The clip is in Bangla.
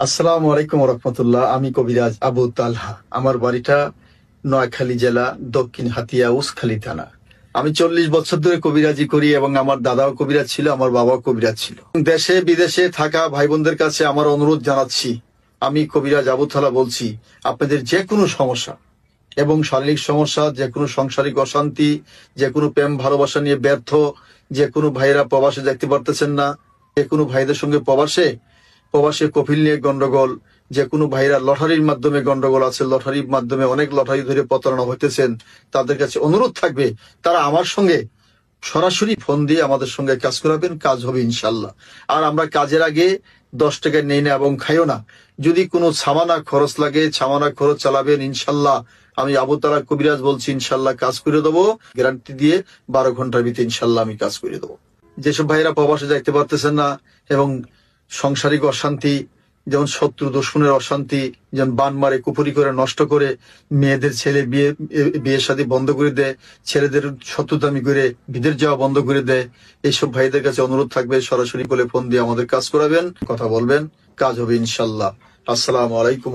আসসালামু আলাইকুম রহমতুল্লাহ। আমি কবিরাজ আবু তালহা। আমার বাড়িটা নোয়াখালী জেলা, দক্ষিণ হাতিয়া, উসখালী থানা। আমি 40 বছর ধরে কবিরাজি করি এবং আমার দাদাও কবিরাজ ছিল, আমার বাবাও কবিরাজ ছিল। দেশে বিদেশে থাকা ভাই বোনদের কাছে আমার অনুরোধ জানাচ্ছি, আমি কবিরাজ আবু তালহা বলছি, আপনাদের যে কোনো সমস্যা এবং শারীরিক সমস্যা, যে কোনো সাংসারিক অশান্তি, যে কোনো প্রেম ভালোবাসা নিয়ে ব্যর্থ, যে কোনো ভাইরা প্রবাসে দেখতে পারতেছেন না, যে কোনো ভাইদের সঙ্গে প্রবাসে কফিল নিয়ে গন্ডগোল, যে কোনো ভাইরা লটারির মাধ্যমে গন্ডগোল আছে, লটারির মাধ্যমে অনেক লটারি ধরে প্রতারণা হইতেছেন, তাদের কাছে অনুরোধ থাকবে তারা আমার সঙ্গে সরাসরি ফোন দিয়ে আমাদের সঙ্গে কাজ করাবেন, কাজ হবে ইনশাল্লাহ। আর আমরা কাজের আগে 10 টাকা নেই না এবং খাইও না। যদি কোনো সামানা খরচ লাগে, সামানা খরচ চালাবেন ইনশাল্লাহ। আমি আবু তালহা কবিরাজ বলছি, ইনশাল্লাহ কাজ করে দেবো, গ্যারান্টি দিয়ে 12 ঘন্টার ভিতরে ইনশাল্লাহ আমি কাজ করে দেবো। যেসব ভাইরা প্রবাসে যাইতে পারতেছেন না এবং সাংসারিক অশান্তি, যেমন শত্রু দুশমনের অশান্তি, যেমন বান মারে কুপুরি করে নষ্ট করে, মেয়েদের ছেলে বিয়ে শাদী বন্ধ করে দেয়, ছেলেদের শত্রুতামি করে বিদেশ যাওয়া বন্ধ করে দেয়, এইসব ভাইদের কাছে অনুরোধ থাকবে সরাসরি করে ফোন দিয়ে আমাদের কাজ করাবেন, কথা বলবেন, কাজ হবে ইনশাল্লাহ। আসসালামু আলাইকুম।